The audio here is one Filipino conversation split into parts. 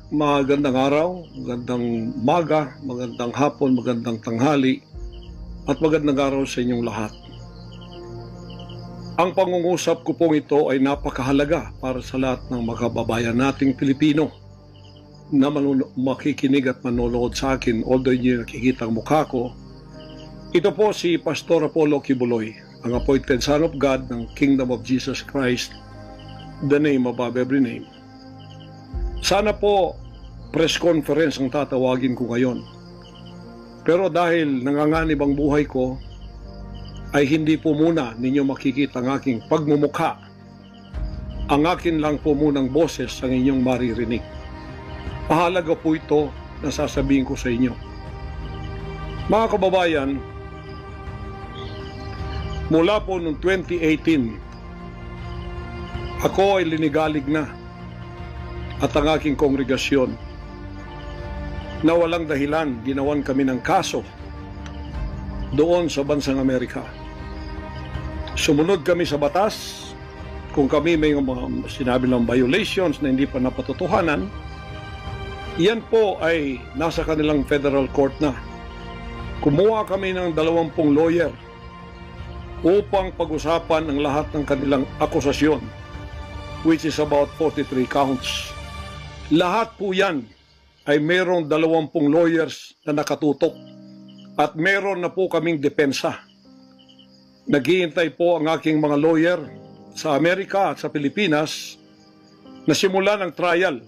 magandang araw, magandang umaga, magandang hapon, magandang tanghali, at magandang araw sa inyong lahat. Ang pangungusap ko pong ito ay napakahalaga para sa lahat ng mga kababayan nating Pilipino na makikinig at manonood sa akin, although hindi nakikita ang mukha ko. Ito po si Pastor Apollo Kibuloy, ang appointed Son of God ng Kingdom of Jesus Christ, the name above every name. Sana po press conference ang tatawagin ko ngayon. Pero dahil nanganganib ang buhay ko, ay hindi po muna ninyo makikita ang aking pagmumukha. Ang akin lang po munang boses ang inyong maririnig. Mahalaga po ito na sasabihin ko sa inyo. Mga kababayan, mula po noong 2018, ako ay linigalig na at ang aking kongregasyon na walang dahilan ginawan kami ng kaso doon sa bansang Amerika. Sumunod kami sa batas. Kung kami may mga sinabi ng violations na hindi pa napatotohanan, yan po ay nasa kanilang federal court na. Kumuha kami ng 20 lawyer upang pag-usapan ang lahat ng kanilang akusasyon, which is about 43 counts. Lahat po yan ay mayroong 20 lawyers na nakatutok at meron na po kaming depensa. Naghihintay po ang aking mga lawyer sa Amerika at sa Pilipinas na simulan ang trial.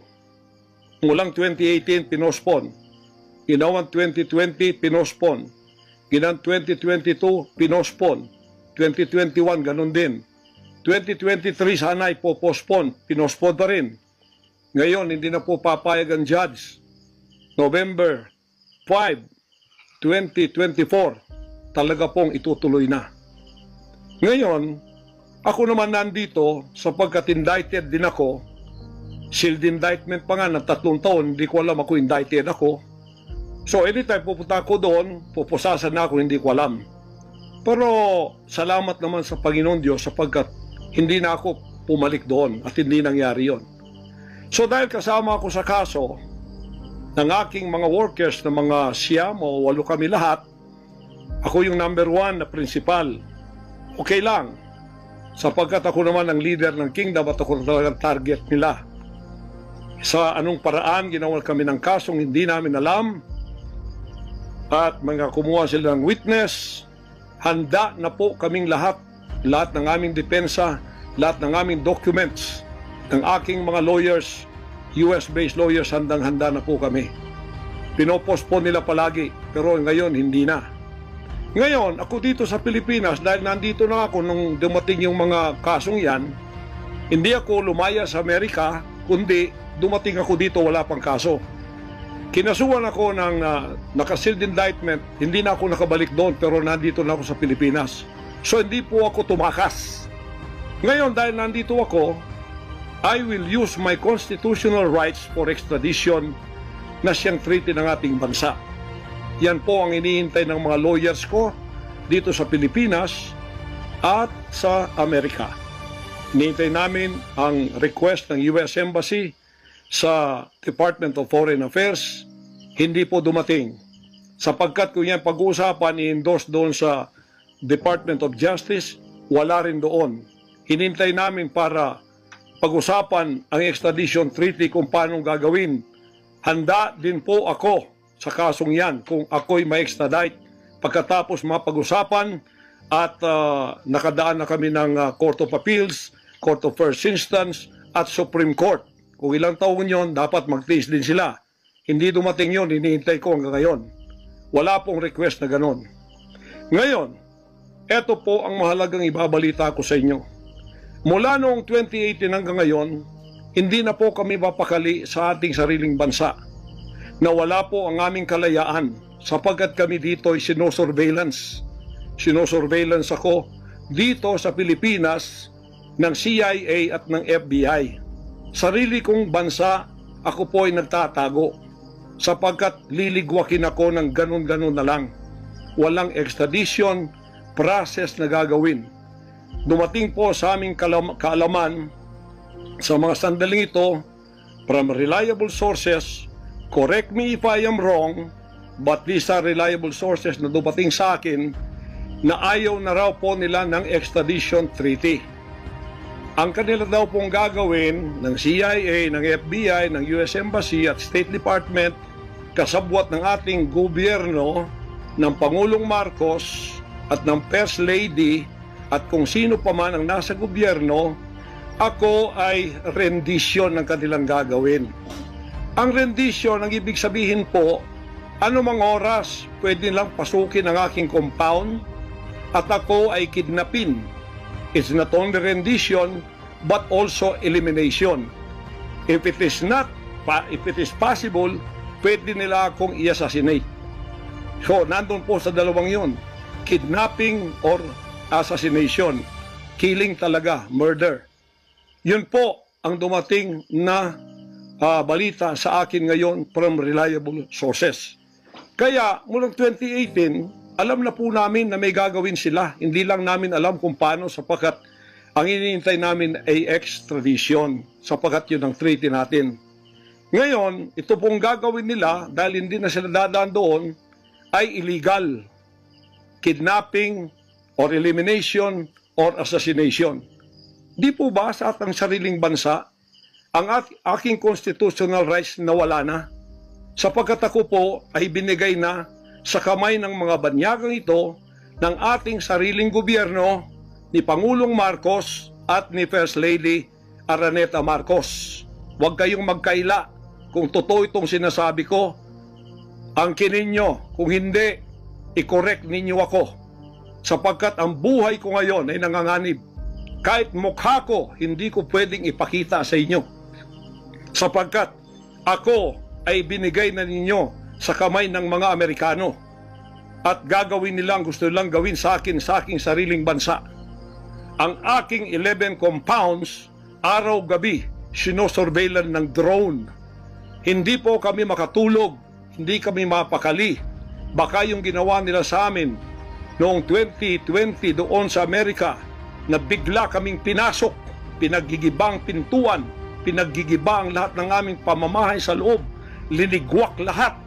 Mulang 2018, pinospon. Ginawan 2020, pinospon. Ginang 2022, pinospon. 2021, ganun din. 2023, sana ay popospon. Pinospon pa rin. Ngayon, hindi na po papayag ang judge. November 5, 2024, talaga pong itutuloy na. Ngayon, ako naman nandito sapagkat indicted din ako. Sealed indictment pa nga ng 3 taon, hindi ko alam ako indicted ako. So anytime pupunta ako doon, pupusasan na ako, hindi ko alam. Pero salamat naman sa Panginoon Diyos sapagkat hindi na ako pumalik doon at hindi nangyari yon. So dahil kasama ako sa kaso ng aking mga workers na mga 9 o 8 kami lahat, ako yung number 1 na principal. Okay lang, sapagkat ako naman ang leader ng kingdom at ako talagang target nila. Sa anong paraan ginawa kami ng kasong hindi namin alam at mga kumuha sila ng witness, handa na po kaming lahat ng aming depensa, lahat ng aming documents, ng aking mga lawyers, US-based lawyers, handang-handa na po kami. Pinopospon nila palagi, pero ngayon hindi na. Ngayon, ako dito sa Pilipinas, dahil nandito na ako nung dumating yung mga kasong yan, hindi ako lumaya sa Amerika, kundi dumating ako dito, wala pang kaso. Kinasuhan ako ng naka-sealed indictment, hindi na ako nakabalik doon, pero nandito na ako sa Pilipinas. So hindi po ako tumakas. Ngayon, dahil nandito ako, I will use my constitutional rights for extradition na siyang treaty ng ating bansa. Yan po ang iniintay ng mga lawyers ko dito sa Pilipinas at sa Amerika. Iniintay namin ang request ng US Embassy sa Department of Foreign Affairs. Hindi po dumating. Sapagkat kung yan pag-uusapan, i-endorse doon sa Department of Justice, wala rin doon. Hinintay namin para pag-usapan ang extradition treaty kung paano gagawin. Handa din po ako sa kasong yan kung ako'y ma-extradite pagkatapos mapag-usapan at nakadaan na kami ng Court of Appeals, Court of First Instance at Supreme Court. Kung ilang taon yun, dapat mag-tiis din sila. Hindi dumating yun, hinihintay ko hanggang ngayon. Wala pong request na ganon. Ngayon, eto po ang mahalagang ibabalita ko sa inyo. Mula noong 2018 hanggang ngayon, hindi na po kami mapakali sa ating sariling bansa. Nawala po ang aming kalayaan sapagkat kami dito ay sinosurveillance. Sinosurveillance ako dito sa Pilipinas ng CIA at ng FBI. Sarili kong bansa, ako po ay nagtatago sapagkat liligwakin ako ng ganun-ganun na lang. Walang extradition process na gagawin. Dumating po sa aming kaalaman sa mga sandaling ito from reliable sources, correct me if I am wrong, but these are reliable sources na dumating sa akin, na ayaw na raw po nila ng extradition treaty. Ang kanila daw pong gagawin ng CIA, ng FBI, ng US Embassy at State Department, kasabwat ng ating gobyerno, ng Pangulong Marcos at ng First Lady at kung sino pa man ang nasa gobyerno, ako ay rendition ng kanilang gagawin. Ang rendition, ang ibig sabihin po, anumang oras pwede lang pasukin ang aking compound at ako ay kidnapin. It's not only rendition, but also elimination. If it is possible, pwede nila akong i-assassinate. So, nandun po sa dalawang yun. Kidnapping or assassination. Killing talaga, murder. Yun po ang dumating na balita sa akin ngayon from reliable sources. Kaya, mulang 2018, alam na po namin na may gagawin sila. Hindi lang namin alam kung paano sapagkat ang iniintay namin ay extradition sapagkat yun ang treaty natin. Ngayon, ito pong gagawin nila dahil hindi na sila dadaan doon ay illegal. Kidnapping or elimination or assassination. Di po ba sa atang sariling bansa ang aking constitutional rights na wala na? Sapagkat ako po ay binigay na sa kamay ng mga banyagang ito ng ating sariling gobyerno ni Pangulong Marcos at ni First Lady Araneta Marcos. Huwag kayong magkaila kung totoo itong sinasabi ko. Angkinin nyo, kung hindi, i-correct ninyo ako. Sapagkat ang buhay ko ngayon ay nanganganib. Kahit mukha ko, hindi ko pwedeng ipakita sa inyo. Sapagkat ako ay binigay na ninyo sa kamay ng mga Amerikano at gagawin nilang gusto nilang gawin sa akin sa aking sariling bansa. Ang aking 11 compounds, araw-gabi, sinosurveillan ng drone. Hindi po kami makatulog, hindi kami mapakali. Baka yung ginawa nila sa amin noong 2020 doon sa Amerika na bigla kaming pinasok, pinaggigibang pintuan, pinaggigibang lahat ng aming pamamahay sa loob, linigwak lahat,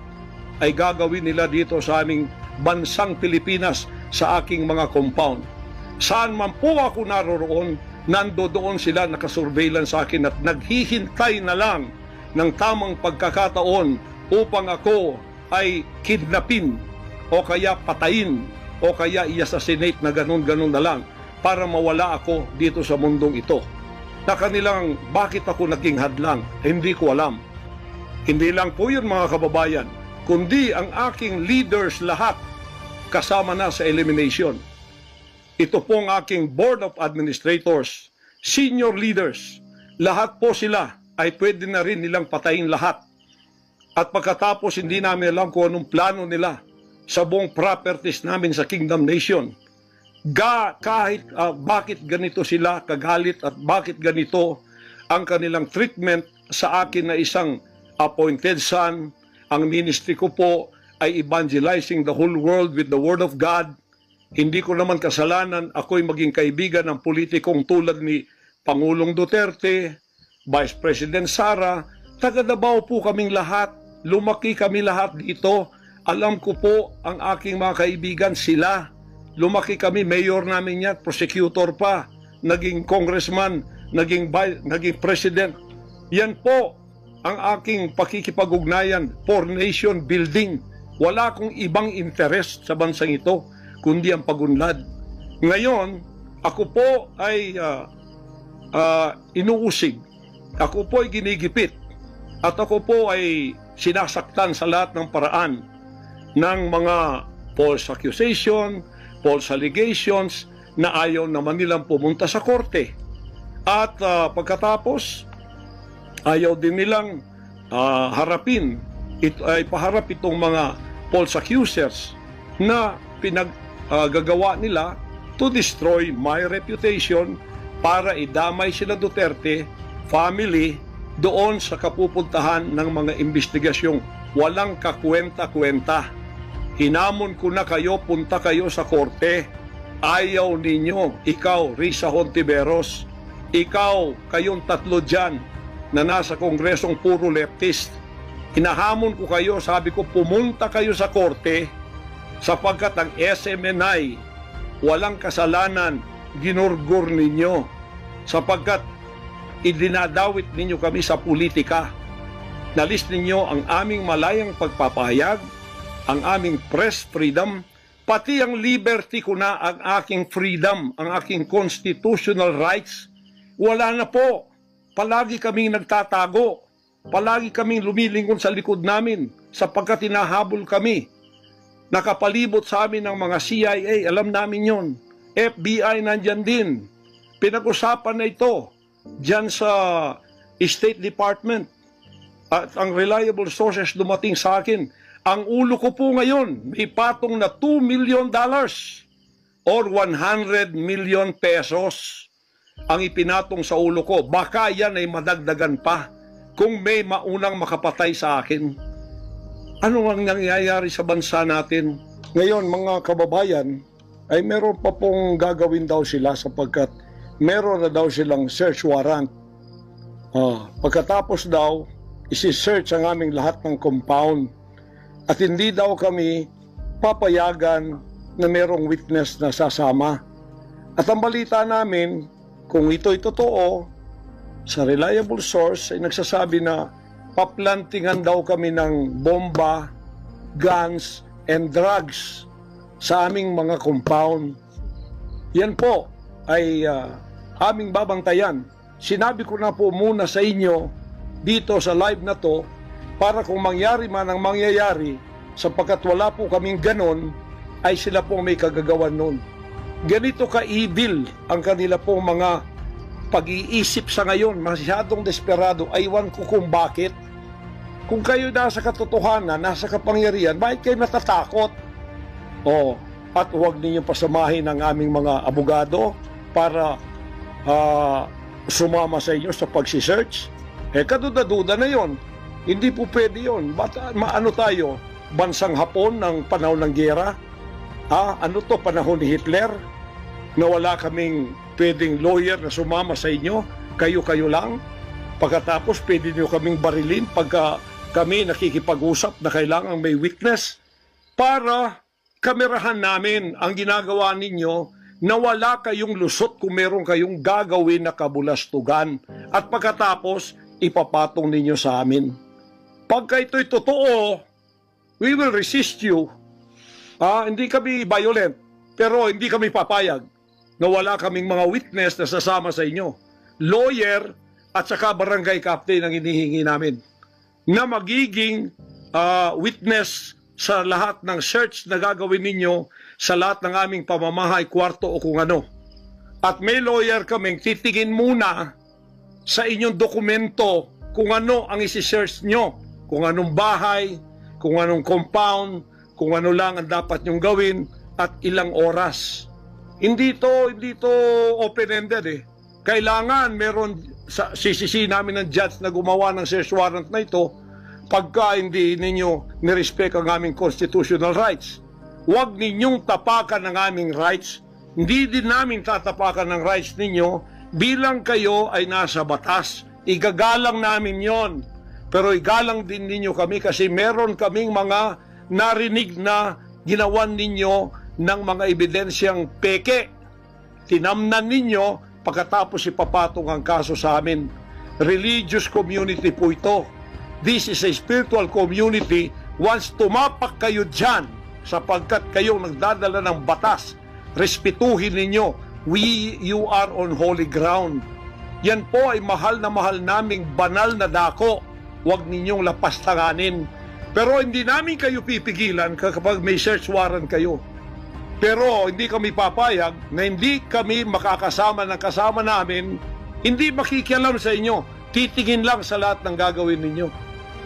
ay gagawin nila dito sa aming bansang Pilipinas sa aking mga compound. Saan man po ako naroroon, nandoon sila nakasurveillance sa akin at naghihintay na lang ng tamang pagkakataon upang ako ay kidnapin o kaya patayin o kaya i-assassinate na ganun-ganun na lang para mawala ako dito sa mundong ito. Na kanilang bakit ako naging hadlang, hindi ko alam. Hindi lang po yun mga kababayan, kundi ang aking leaders lahat kasama na sa elimination. Ito pong aking Board of Administrators, senior leaders, lahat po sila ay pwede na rin nilang patayin lahat. At pagkatapos hindi namin alam kung anong plano nila sa buong properties namin sa Kingdom Nation. Kahit bakit ganito sila kagalit at bakit ganito ang kanilang treatment sa akin na isang appointed son. Ang ministry ko po ay evangelizing the whole world with the Word of God. Hindi ko naman kasalanan ako'y maging kaibigan ng politikong tulad ni Pangulong Duterte, Vice President Sara. Taga Davao po kaming lahat. Lumaki kami lahat dito. Alam ko po ang aking mga kaibigan sila. Lumaki kami, mayor namin yan, prosecutor pa, naging congressman, naging president. Yan po ang aking pakikipag-ugnayan for nation building. Wala akong ibang interest sa bansang ito, kundi ang pagunlad. Ngayon, ako po ay inuusig. Ako po ay ginigipit. At ako po ay sinasaktan sa lahat ng paraan ng mga false accusation, false allegations na ayaw naman nilang pumunta sa korte. At pagkatapos, ayaw din nilang ipaharap itong mga false accusers na pinaggagawa nila to destroy my reputation para idamay sila Duterte family doon sa kapupuntahan ng mga investigasyong walang kakwenta-kwenta. Hinamon ko na kayo, punta kayo sa korte. Ayaw ninyo, ikaw, Risa Hontiveros, ikaw, kayong tatlo dyan, na nasa kongresong puro leftist. Hinahamon ko kayo, sabi ko, pumunta kayo sa korte sapagkat ang SMNI walang kasalanan, ginurgur ninyo sapagkat idinadawit ninyo kami sa politika. Nalis ninyo ang aming malayang pagpapahayag, ang aming press freedom, pati ang liberty ko na, ang aking freedom, ang aking constitutional rights. Wala na po. Palagi kaming nagtatago. Palagi kaming lumilingon sa likod namin sapagkat hinahabol kami. Nakapalibot sa amin ng mga CIA, alam namin yon. FBI nandyan din. Pinag-usapan na ito dyan sa State Department. At ang reliable sources dumating sa akin. Ang ulo ko po ngayon, may patong na $2 million or 100 million pesos ang ipinatong sa ulo ko. Baka yan ay madagdagan pa kung may maunang makapatay sa akin. Ano ang nangyayari sa bansa natin? Ngayon, mga kababayan, ay meron pa pong gagawin daw sila sapagkat meron na daw silang search warrant. Pagkatapos daw, isi-search ang aming lahat ng compound. At hindi daw kami papayagan na merong witness na sasama. At ang balita namin, kung ito'y totoo, sa reliable source ay nagsasabi na paplantingan daw kami ng bomba, guns, and drugs sa aming mga compound. Yan po ay aming babantayan. Sinabi ko na po muna sa inyo dito sa live na to para kung mangyari man ang mangyayari, sapagkat wala po kaming ganon, ay sila po may kagagawan nun. Ganito ka-evil ang kanila pong mga pag-iisip sa ngayon, masyadong desperado. Aywan ko kung bakit. Kung kayo nasa katotohanan, nasa kapangyarihan, bakit kayo natatakot? At huwag ninyong pasamahin ang aming mga abogado para sumama sa inyo sa pagsisearch. Kaduda-duda na yon. Hindi po pwede yun. Maano tayo? Bansang Hapon ng panahon ng giyera? Ano to, panahon ni Hitler? Na wala kaming pwedeng lawyer na sumama sa inyo? Kayo-kayo lang? Pagkatapos, pwede nyo kaming barilin pagka kami nakikipag-usap na kailangan may witness para kamerahan namin ang ginagawa ninyo na wala kayong lusot kung meron kayong gagawin na kabulastugan. At pagkatapos, ipapatong ninyo sa amin. Pagka ito'y totoo, we will resist you. Hindi kami violent, pero hindi kami papayag na wala kaming mga witness na sasama sa inyo. Lawyer at saka barangay captain ang hinihingi namin na magiging witness sa lahat ng search na gagawin ninyo sa lahat ng aming pamamahay, kwarto o kung ano. At may lawyer kaming titingin muna sa inyong dokumento kung ano ang isi-search nyo. Kung anong bahay, kung anong compound, kung ano lang ang dapat nyong gawin, at ilang oras. Hindi to open-ended eh. Kailangan meron, sisisi namin ng judge na gumawa ng search warrant na ito pagka hindi ninyo nirespect ang aming constitutional rights. Huwag ninyong tapakan ang aming rights. Hindi din namin tatapakan ng rights ninyo bilang kayo ay nasa batas. Igagalang namin yon. Pero igalang din ninyo kami kasi meron kaming mga narinig na ginawan ninyo ng mga ebidensyang peke. Tinamnan ninyo pagkatapos ipapatong ang kaso sa amin. Religious community po ito. This is a spiritual community. Once tumapak kayo dyan sapagkat kayong nagdadala ng batas, respetuhin ninyo. You are on holy ground. Yan po ay mahal na mahal naming banal na dako. Huwag ninyong lapastanganin. Pero hindi namin kayo pipigilan kapag may search warrant kayo. Pero hindi kami papayag na hindi kami makakasama ng kasama namin, hindi makikialam sa inyo. Titingin lang sa lahat ng gagawin ninyo.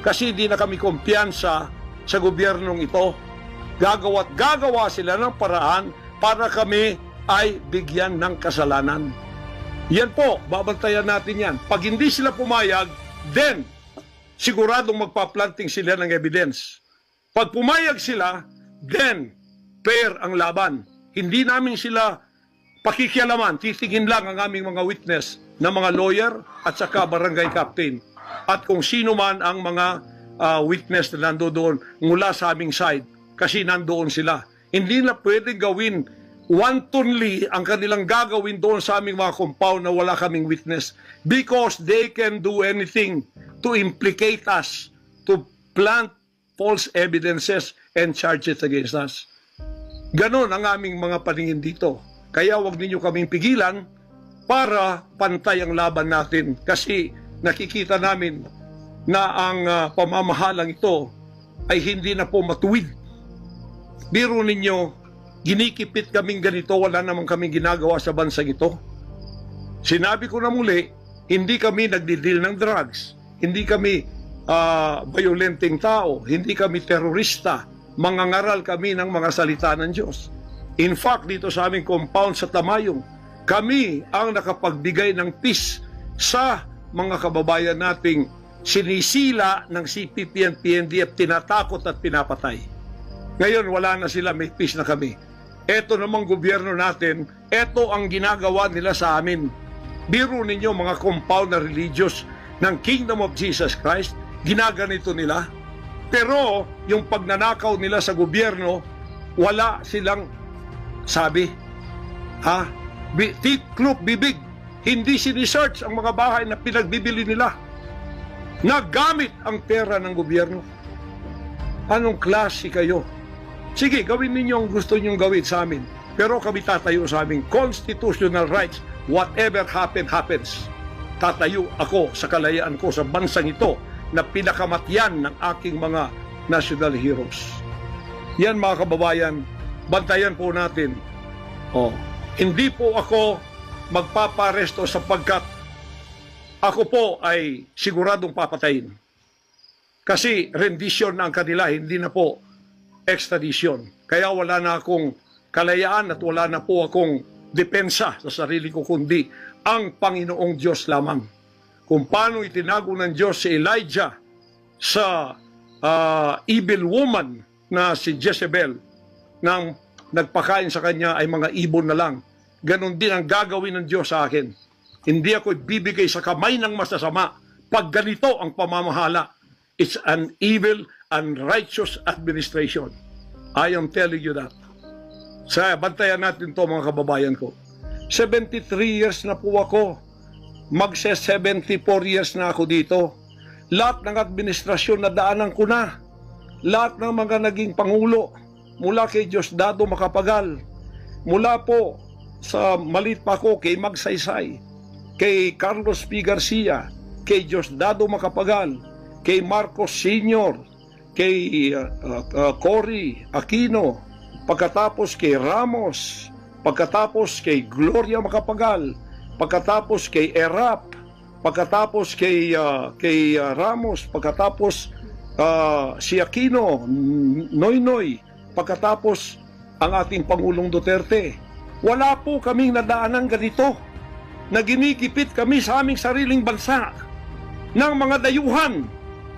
Kasi hindi na kami kumpiyansa sa gobyernong ito. Gagawa sila ng paraan para kami ay bigyan ng kasalanan. Yan po, babantayan natin yan. Pag hindi sila pumayag, then siguradong magpa-planting sila ng evidence. Pag pumayag sila, then fair ang laban. Hindi namin sila pakikialaman. Titingin lang ang aming mga witness na mga lawyer at saka barangay captain. at kung sino man ang mga witness na nandoon mula sa aming side, kasi nandoon sila. Hindi na pwede gawin wantonly ang kanilang gagawin doon sa aming mga compound na wala kaming witness, because they can do anything to implicate us, to plant false evidences and charges against us. Ganon ang aming mga paningin dito. Kaya wag ninyo kaming pigilan para pantay ang laban natin, kasi nakikita namin na ang pamamahalang ito ay hindi na po matuwid. Biro ninyo, ginikipit kaming ganito, wala naman kaming ginagawa sa bansang ito. Sinabi ko na muli, hindi kami nagdidil ng drugs, hindi kami violenting tao, hindi kami terorista, mangangaral kami ng mga salita ng Diyos. In fact, dito sa aming compound sa Tamayong, kami ang nakapagbigay ng peace sa mga kababayan nating sinisila ng CPP and PNDF, tinatakot at pinapatay. Ngayon, wala na sila, may peace na kami. Eto namang gobyerno natin, eto ang ginagawa nila sa amin. Biro ninyo mga compound na religious ng Kingdom of Jesus Christ, ginaganito nila. Pero yung pagnanakaw nila sa gobyerno, wala silang sabi. Tiklop bibig, hindi sinisearch ang mga bahay na pinagbibili nila. Nagamit ang pera ng gobyerno. Anong klase kayo? Sige, gawin ninyo ang gusto nyong gawin sa amin. Pero kami tatayo sa aming constitutional rights. Whatever happens. Tatayo ako sa kalayaan ko sa bansang ito na pinakamatyan ng aking mga national heroes. Yan mga kababayan, bantayan po natin. Hindi po ako magpaparesto sapagkat ako po ay siguradong papatayin. Kasi rendition na ang kanila, hindi na po extradition. Kaya wala na akong kalayaan at wala na po akong depensa sa sarili ko, kundi ang Panginoong Diyos lamang. Kung paano itinago ng Diyos si Elijah sa evil woman na si Jezebel, nang nagpakain sa kanya ay mga ibon na lang, ganon din ang gagawin ng Diyos sa akin. Hindi ako ibibigay sa kamay ng masasama pag ganito ang pamamahala. It's an evil, unrighteous administration. I am telling you that. Bantayan natin to mga kababayan ko. 73 years na po ako. Magse-74 years na ako dito. Lahat ng administrasyon na daanan ko na. Lahat ng mga naging pangulo, mula kay Diosdado Macapagal, mula po sa maliit pa ako kay Magsaysay, kay Carlos P. Garcia, kay Diosdado Macapagal, kay Marcos Sr., kay Cory Aquino, pagkatapos kay Ramos, pagkatapos kay Gloria Macapagal, pagkatapos kay Erap, pagkatapos kay Ramos, pagkatapos si Aquino, Noynoy, pagkatapos ang ating Pangulong Duterte. Wala po kaming nadaanan ganito, na ginikipit kami sa aming sariling bansa ng mga dayuhan.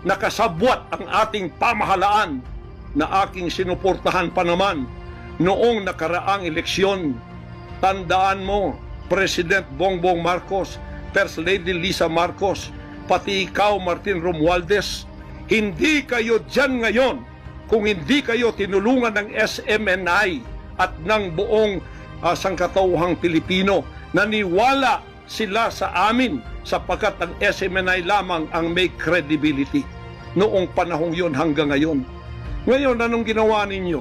Nakasabwat ang ating pamahalaan na aking sinuportahan pa naman noong nakaraang eleksyon. Tandaan mo, President Bongbong Marcos, First Lady Lisa Marcos, pati ikaw, Martin Romualdez, hindi kayo dyan ngayon kung hindi kayo tinulungan ng SMNI at ng buong sangkatauhang Pilipino. Naniwala sila sa amin sapagkat ang SMNI lamang ang may credibility noong panahong yon hanggang ngayon. Ngayon, anong ginawa ninyo?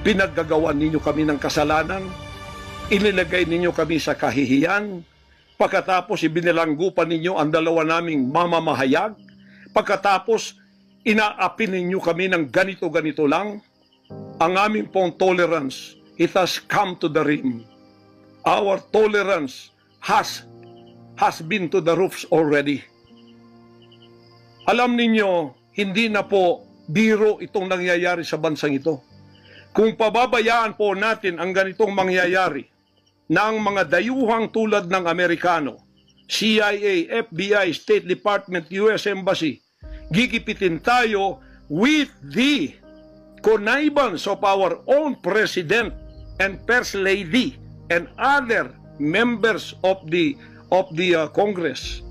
Pinaggagawan ninyo kami ng kasalanan, inilagay ninyo kami sa kahihiyan, pagkatapos ibinilanggo pa ninyo ang dalawa naming mamamahayag, pagkatapos inaapi ninyo kami ng ganito-ganito lang. Ang aming pong tolerance, it has come to the rim. Our tolerance has been to the roofs already. Alam ninyo, hindi na po biro itong nangyayari sa bansang ito. Kung pababayaan po natin ang ganitong mangyayari ng mga dayuhang tulad ng Amerikano, CIA, FBI, State Department, US Embassy, gigipitin tayo with the connivance of our own President and First Lady and other members of the Congress.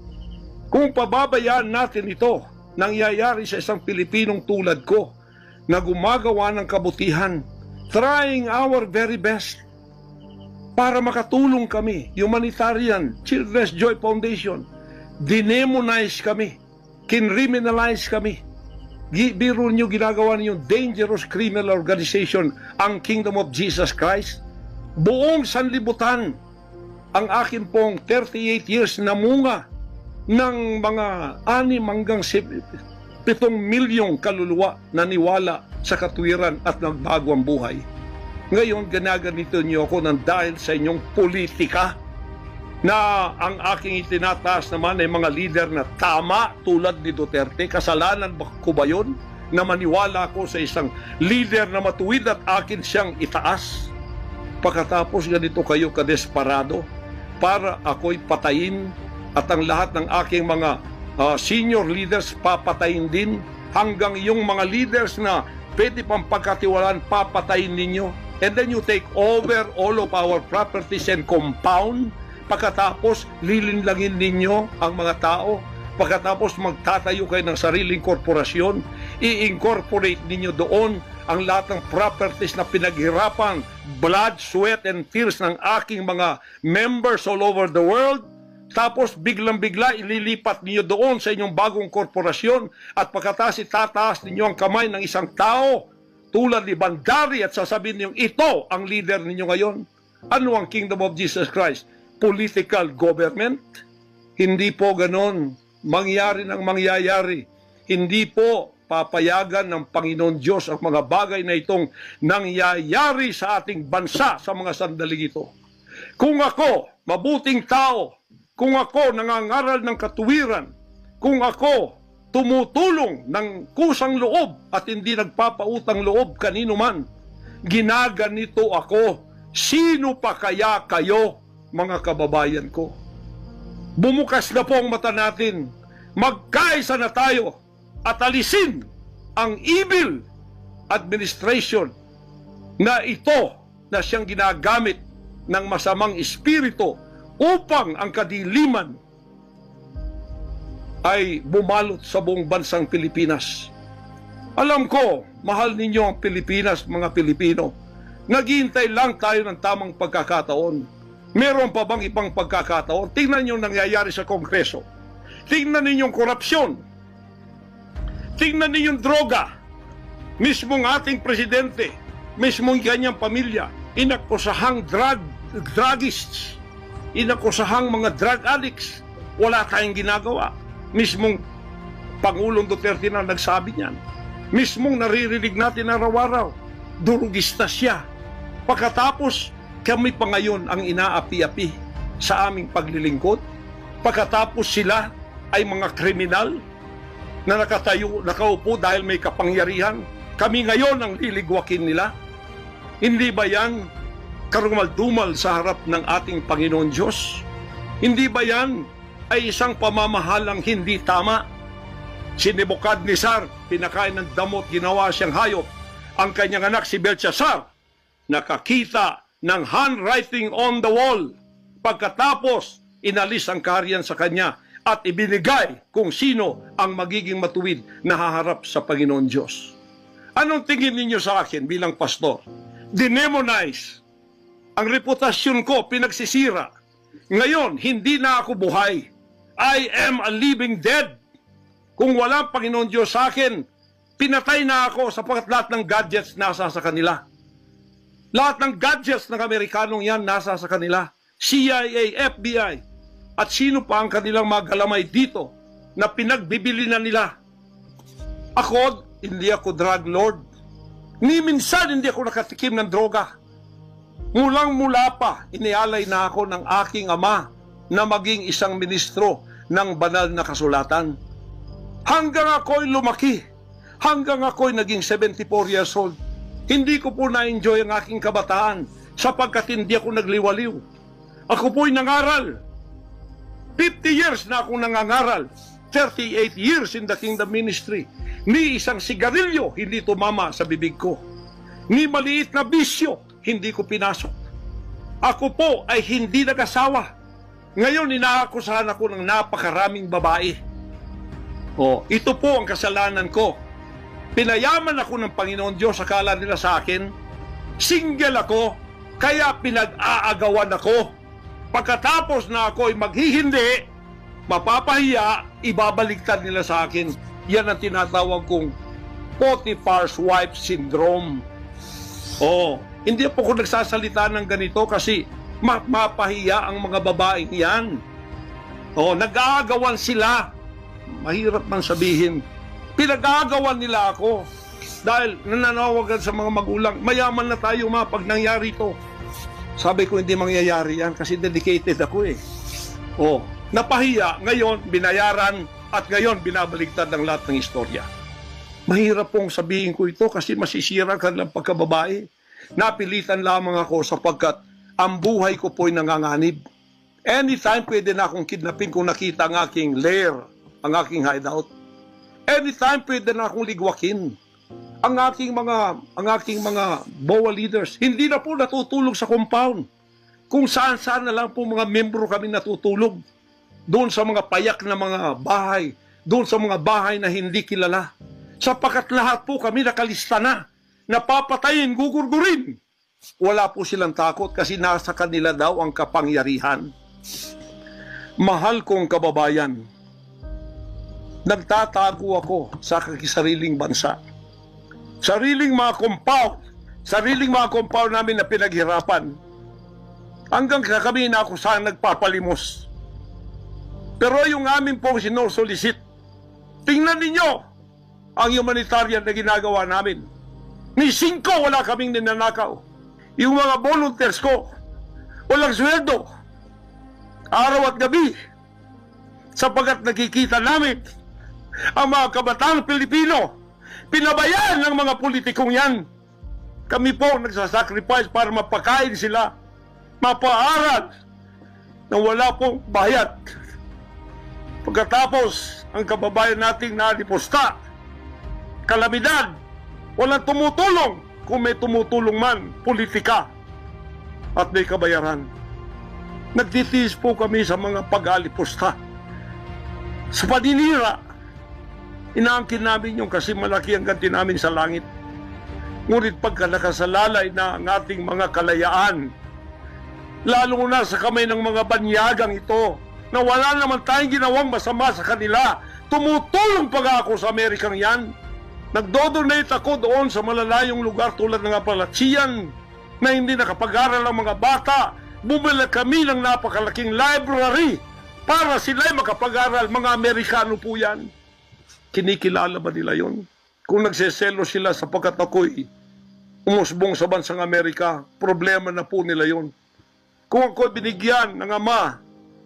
Kung pababayaan natin ito, nangyayari sa isang Pilipinong tulad ko na gumagawa ng kabutihan, trying our very best para makatulong kami, humanitarian, Children's Joy Foundation, dinemonize kami, kinriminalize kami. Biro nyo, ginagawa niyo dangerous criminal organization ang Kingdom of Jesus Christ. Buong sanlibutan ang akin pong 38 years na munga ng mga 6 hanggang 7 milyong kaluluwa na niwala sa katuwiran at nagbago ang buhay. Ngayon, ginaganito niyo ako ng dahil sa inyong politika na ang aking itinataas naman ay mga lider na tama tulad ni Duterte. Kasalanan ko ba yun na maniwala ako sa isang lider na matuwid at akin siyang itaas? Pagkatapos ganito kayo kadesperado para ako'y patayin at ang lahat ng aking mga senior leaders papatayin din, hanggang yung mga leaders na pwede pang pagkatiwalaan papatayin ninyo, and then you take over all of our properties and compound. Pagkatapos lilinlangin ninyo ang mga tao, pagkatapos magtatayo kayo ng sariling korporasyon, i-incorporate ninyo doon ang lahat ng properties na pinaghirapan, blood, sweat, and tears ng aking mga members all over the world. Tapos biglang-bigla ililipat ninyo doon sa inyong bagong korporasyon, at pagkatapos itataas ninyo ang kamay ng isang tao tulad ni Bandari at sasabihin niyo, ito ang leader ninyo ngayon. Ano ang Kingdom of Jesus Christ? Political government? Hindi po ganon. Mangyari ng mangyayari. Hindi po papayagan ng Panginoon Diyos ang mga bagay na itong nangyayari sa ating bansa sa mga sandaling ito. Kung ako, mabuting tao, kung ako nangangaral ng katuwiran, kung ako tumutulong ng kusang loob at hindi nagpapautang loob kanino man, ginaganito ako, sino pa kaya kayo, mga kababayan ko? Bumukas na po ang mata natin, magkaisa na tayo at alisin ang evil administration na ito na siyang ginagamit ng masamang espiritu upang ang kadiliman ay bumalot sa buong bansang Pilipinas. Alam ko, mahal ninyo ang Pilipinas, mga Pilipino. Naghihintay lang tayo ng tamang pagkakataon. Meron pa bang ibang pagkakataon? Tingnan niyo nangyayari sa Kongreso. Tingnan niyo yung korupsyon. Tingnan niyo yung droga. Mismong ating presidente, mismong kanyang pamilya, inakusahang druggists, inakusahang mga drug addicts. Wala tayong ginagawa. Mismong Pangulong Duterte na nagsabi niyan. Mismong naririnig natin araw-araw, durugista siya. Pagkatapos, kami pa ngayon ang inaapi-api sa aming paglilingkod. Pagkatapos sila ay mga kriminal na nakaupo dahil may kapangyarihan. Kami ngayon ang liligwakin nila. Hindi ba yan karumal-dumal sa harap ng ating Panginoon Diyos? Hindi ba yan ay isang pamamahalang hindi tama? Si Nebukadnezar, pinakain ng damot, ginawa siyang hayop. Ang kanyang anak si Belshazzar, nakakita ng handwriting on the wall. Pagkatapos, inalis ang kaharian sa kanya at ibinigay kung sino ang magiging matuwid na haharap sa Panginoon Diyos. Anong tingin ninyo sa akin bilang pastor? Dinemonize. Ang reputasyon ko pinagsisira. Ngayon, hindi na ako buhay. I am a living dead. Kung walang Panginoon Diyos sa akin, pinatay na ako sapagkat lahat ng gadgets nasa sa kanila. Lahat ng gadgets ng Amerikanong yan nasa sa kanila. CIA, FBI, at sino pa ang kanilang mga galamay dito na pinagbibili na nila. Ako, hindi ako drug lord. Ni minsan hindi ako nakatikim ng droga. Mulang-mula pa, inialay na ako ng aking ama na maging isang ministro ng banal na kasulatan. Hanggang ako'y lumaki, hanggang ako'y naging 74 years old, hindi ko po na-enjoy ang aking kabataan sapagkat hindi ako nagliwaliw. Ako po'y nangaral. 50 years na akong nangangaral. 38 years in the kingdom ministry. Ni isang sigarilyo hindi tumama sa bibig ko. Ni maliit na bisyo hindi ko pinasok. Ako po ay hindi nag-asawa. Ngayon, inaakusahan ako ng napakaraming babae. Ito po ang kasalanan ko. Pinayaman ako ng Panginoon Diyos, akala nila sa akin, single ako, kaya pinag-aagawan ako. Pagkatapos na ako ay maghihindi, mapapahiya, ibabaliktad nila sa akin. Yan ang tinatawag kong Potiphar's wife syndrome. Hindi po ako nagsasalita ng ganito kasi mapahiya ang mga babaeng yan. Nag-aagawan sila. Mahirap man sabihin. Pinag-aagawan nila ako dahil nananawagan sa mga magulang, mayaman na tayo pag nangyari ito. Sabi ko, hindi mangyayari yan kasi dedicated ako eh. Napahiya, ngayon binayaran at ngayon binabaligtad ang lahat ng istorya. Mahirap pong sabihin ko ito kasi masisira ka ng pagkababae. Napilitan lamang ako sapagkat ang buhay ko po'y nanganganib. Anytime pwede na akong kidnapin kung nakita ang aking lair, ang aking hideout. Anytime pwede na akong ligwakin. Ang aking mga BOA leaders, hindi na po natutulog sa compound. Kung saan-saan na lang po mga membro kami natutulog. Doon sa mga payak na mga bahay, doon sa mga bahay na hindi kilala. Sapagkat lahat po kami nakalista na, napapatayin, gugurgurin. Wala po silang takot kasi nasa kanila daw ang kapangyarihan. Mahal kong kababayan, nagtatago ako sa sariling bansa. Sariling mga compound namin na pinaghirapan. Hanggang sa kami na ako saan nagpapalimos. Pero yung amin pong sinusulisit, tingnan ninyo ang humanitarian na ginagawa namin. Ni 5 wala kaming ninanakaw. Yung mga volunteers ko, walang sweldo. Araw at gabi. Sapagkat nakikita namin ang mga kabataang Pilipino, pinabayaan ng mga politikong yan. Kami po nagsasacrifice para mapakain sila, mapaaral na wala pong bayad. Pagkatapos, ang kababayan nating nalipusta, kalamidad, walang tumutulong. Kung may tumutulong man, politika at may kabayaran. Nagtitiis po kami sa mga pag-alipusta. Sa paninira, inaangkin namin yung kasi malaki ang ganti namin sa langit. Ngunit pagka nakasalalay na ang ating mga kalayaan, lalo na sa kamay ng mga banyagang ito, na wala naman tayong ginawang masama sa kanila, tumutulong pa ako sa Amerikang yan. Nagdodonate ako doon sa malalayong lugar tulad ng Apalachian na hindi nakapag-aral ang mga bata. Bumili kami ng napakalaking library para sila'y makapag-aral. Mga Amerikano po yan. Kinikilala ba nila yon? Kung nagseselo sila sapagkat ako'y umusbong sa bansang Amerika, problema na po nila yon. Kung ako'y binigyan ng ama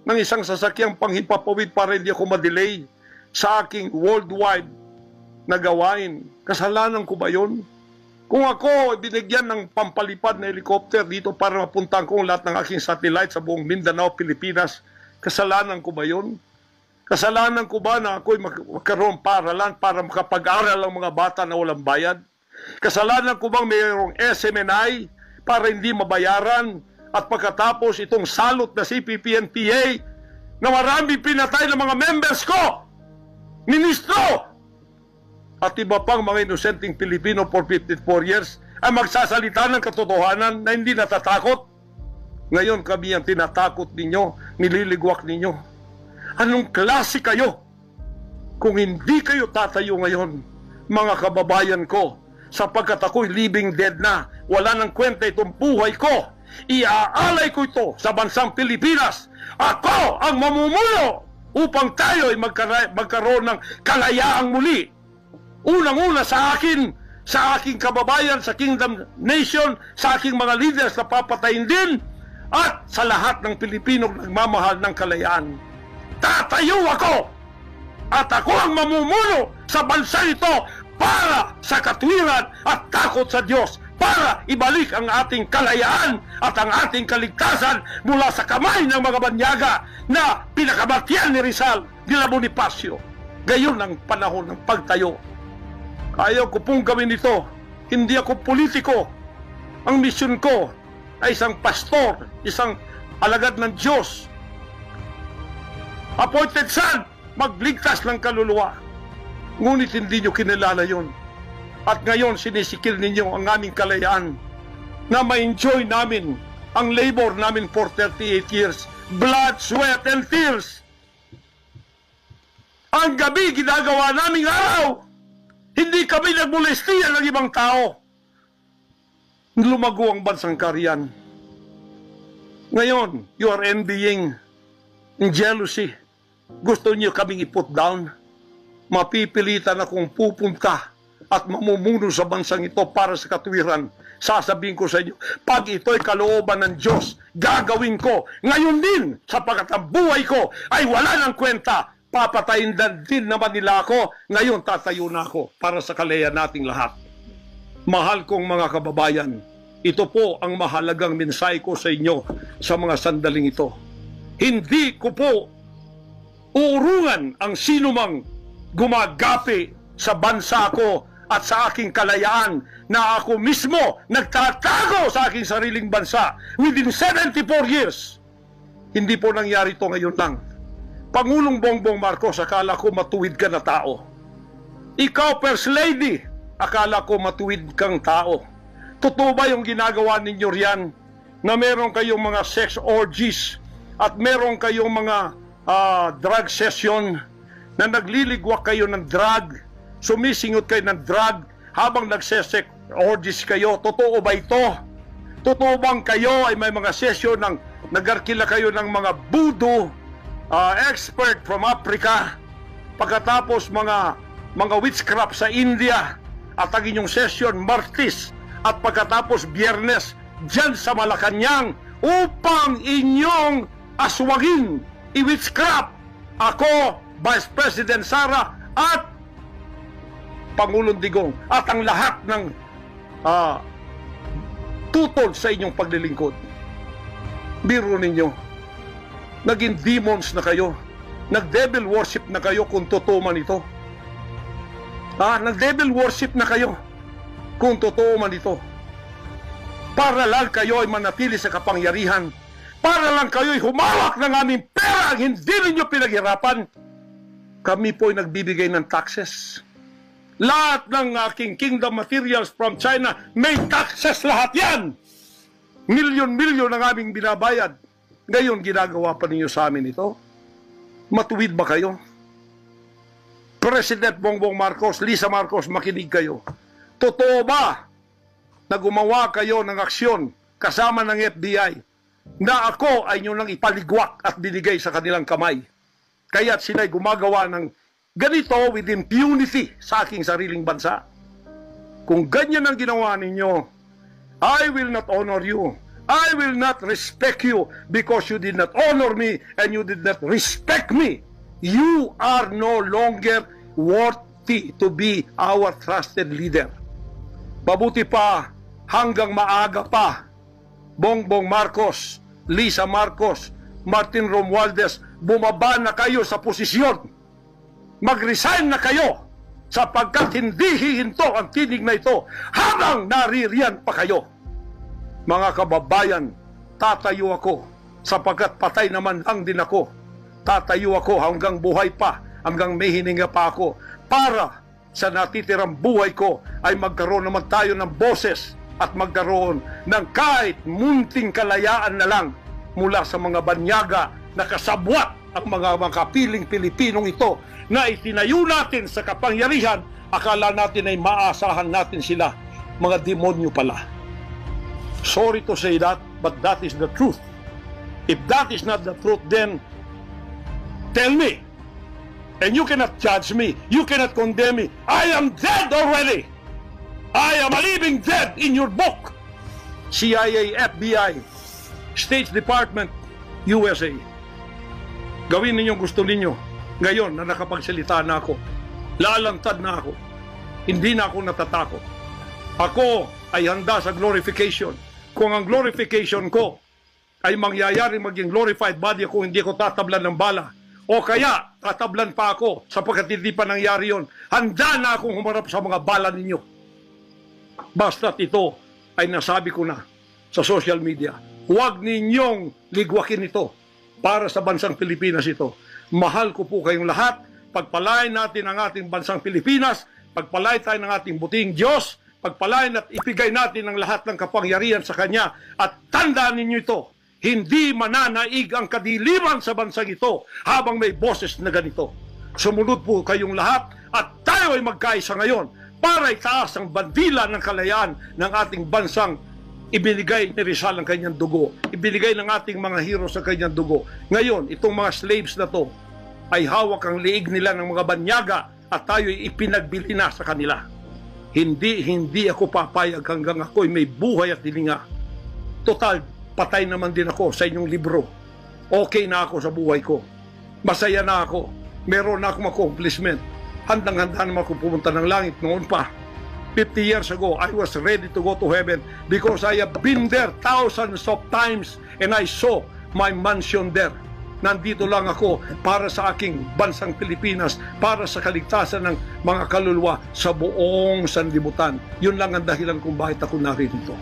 ng isang sasakyang panghimpapawid para hindi ako madelay sa aking worldwide na gawain, kasalanan ko ba yon? Kung ako binigyan ng pampalipad na helicopter dito para mapuntahan ko lahat ng aking satellite sa buong Mindanao, Pilipinas, kasalanan ko ba yon? Kasalanan ko ba na ako'y magkaroon paralan para makapag-aral ang mga bata na walang bayad? Kasalanan ko bang mayroong SMNI para hindi mabayaran? At pagkatapos itong salot na CPP-NPA na marami pinatay ng mga members ko, ministro, at iba pang mga inosenteng Pilipino for 54 years ay magsasalita ng katotohanan na hindi natatakot. Ngayon kami ang tinatakot ninyo, nililigwak ninyo. Anong klase kayo? Kung hindi kayo tatayo ngayon, mga kababayan ko, sapagkat ako'y living dead na, wala nang kwenta itong buhay ko, iaalay ko ito sa bansang Pilipinas. Ako ang mamumuno upang tayo ay magkaroon ng kalayaang muli. Unang-una sa akin, sa aking kababayan, sa Kingdom Nation, sa aking mga leaders na papatayin din, at sa lahat ng Pilipino nagmamahal ng kalayaan. Tatayo ako! At ako ang mamumuno sa bansa ito para sa katwiran at takot sa Diyos, para ibalik ang ating kalayaan at ang ating kaligtasan mula sa kamay ng mga banyaga na pinakabatyan ni Rizal de la Bonifacio. Gayon ang panahon ng pagtayo. Ayaw ko pong gawin ito. Hindi ako politiko. Ang misyon ko ay isang pastor, isang alagad ng Diyos. appointed son, magligtas ng kaluluwa. Ngunit hindi nyo kinilala yun. At ngayon sinisikil ninyo ang aming kalayaan na ma-enjoy namin ang labor namin for 38 years. Blood, sweat, and tears. Ang gabi ginagawa naming araw. Hindi kami nagmolestiya ng ibang tao. Lumago ang bansang Korean. Ngayon, you are envying in jealousy. Gusto niyo kaming i-put down. Mapipilitan akong pupunta at mamumuno sa bansang ito para sa katuwiran. Sasabihin ko sa inyo, pag ito'y kalooban ng Diyos, gagawin ko. Ngayon din, sapagkat ang buhay ko ay wala ng kwenta. Papatayin din naman nila ako. Ngayon tatayo na ako para sa kalaya nating lahat. Mahal kong mga kababayan, ito po ang mahalagang mensahe ko sa inyo sa mga sandaling ito. Hindi ko po uurungan ang sinumang gumagapi sa bansa ko at sa aking kalayaan na ako mismo nagtatago sa aking sariling bansa within 74 years. Hindi po nangyari ito ngayon lang. Pangulong Bongbong Marcos, akala ko matuwid ka na tao. Ikaw, First Lady, akala ko matuwid kang tao. Totoo ba yung ginagawa ninyo riyan na meron kayong mga sex orgies at meron kayong mga drug session na nagliligwak kayo ng drug, sumisingot kayo ng drug habang nagsesex orgies kayo? Totoo ba ito? Totoo bang kayo ay may mga session ng nagarkila kayo ng mga voodoo expert from Africa, pagkatapos mga witchcraft sa India, at ang inyong session Martes at pagkatapos Biyernes dyan sa Malacanang upang inyong aswagin i-witchcraft ako, Vice President Sara at Pangulong Digong at ang lahat ng tutol sa inyong paglilingkod. Biro ninyo, naging demons na kayo. Nag-devil worship na kayo kung totoo man ito. Nag-devil worship na kayo kung totoo man ito. Para lang kayo ay manatili sa kapangyarihan. Para lang kayo ay humawak ng aming pera ang hindi ninyo pinaghirapan. Kami po ay nagbibigay ng taxes. Lahat ng aking kingdom materials from China, may taxes lahat yan. Milyon-milyon ang aming binabayad. Ngayon, ginagawa pa ninyo sa amin ito? Matuwid ba kayo? President Bongbong Marcos, Lisa Marcos, makinig kayo. Totoo ba na gumawa kayo ng aksyon kasama ng FBI na ako ay nyo nang ipaligwak at binigay sa kanilang kamay? Kaya't sila'y gumagawa ng ganito with impunity sa aking sariling bansa. Kung ganyan ang ginawa ninyo, I will not honor you. I will not respect you because you did not honor me and you did not respect me. You are no longer worthy to be our trusted leader. Mabuti pa, hanggang maaga pa, Bongbong Marcos, Lisa Marcos, Martin Romualdez, bumaba na kayo sa posisyon. Mag-resign na kayo sapagkat hindi hihinto ang tinig na ito habang naririyan pa kayo. Mga kababayan, tatayo ako sapagkat patay naman lang din ako. Tatayo ako hanggang buhay pa, hanggang may hininga pa ako para sa natitirang buhay ko ay magkaroon naman tayo ng boses at magkaroon ng kahit munting kalayaan na lang mula sa mga banyaga na kasabwat ang mga makapiling Pilipinong ito na itinayo natin sa kapangyarihan. Akala natin ay maasahan natin sila. Mga demonyo pala. Sorry to say that, but that is the truth. If that is not the truth, then tell me. And you cannot judge me. You cannot condemn me. I am dead already. I am a living dead in your book. CIA, FBI, State Department, USA. Gawin ninyong gusto ninyo. Ngayon na nakapagsalita na ako, lalantad na ako. Hindi na ako natatakot. Ako ay handa sa glorification. Kung ang glorification ko ay mangyayari maging glorified body ako, hindi ko tatablan ng bala. O kaya, tatablan pa ako sapagkat hindi pa nangyari yun. Handa na akong humarap sa mga bala ninyo. Basta't ito ay nasabi ko na sa social media. Huwag ninyong ligwakin ito para sa bansang Pilipinas ito. Mahal ko po kayong lahat. Pagpalain natin ang ating bansang Pilipinas. Pagpalain tayo ng ating buting Diyos. Pagpalain at ipigay natin ang lahat ng kapangyarihan sa Kanya. At tandaan ninyo ito, hindi mananaig ang kadiliman sa bansang ito habang may boses na ganito. Sumunod po kayong lahat at tayo ay magkaisa ngayon para itaas ang bandila ng kalayaan ng ating bansang ibinigay ni Rizal ang kanyang dugo. Ibinigay ng ating mga heroes ang kanyang dugo. Ngayon, itong mga slaves na to ay hawak ang liig nila ng mga banyaga at tayo ay ipinagbili na sa kanila. Hindi ako papayag hanggang ako'y may buhay at hilinga. Total, patay naman din ako sa inyong libro. Okay na ako sa buhay ko. Masaya na ako. Meron na akong accomplishment. Handang-handa naman ako pumunta ng langit noon pa. 50 years ago, I was ready to go to heaven because I have been there thousands of times and I saw my mansion there. Nandito lang ako para sa aking bansang Pilipinas, para sa kaligtasan ng mga kaluluwa sa buong sanlibutan. Yun lang ang dahilan kung bakit ako narito.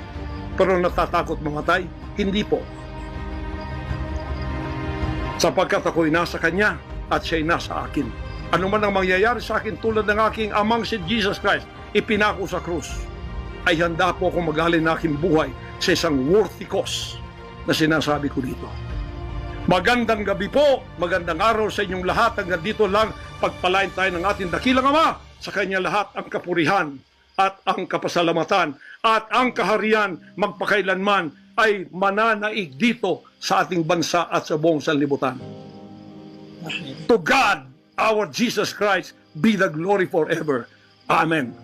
Pero natatakot mamatay? Hindi po. Sapagkat ako'y nasa Kanya at siya'y nasa akin. Ano man ang mangyayari sa akin tulad ng aking amang si Jesus Christ, ipinako sa krus, ay handa po akong mag-alin ng aking buhay sa isang worthy cause na sinasabi ko dito. Magandang gabi po, magandang araw sa inyong lahat. Hanggang dito lang, pagpalain tayo ng ating dakilang Ama. Sa Kanya lahat ang kapurihan at ang kapasalamatan at ang kaharian magpakailanman ay mananaig dito sa ating bansa at sa buong sanlibutan. To God, our Jesus Christ, be the glory forever. Amen.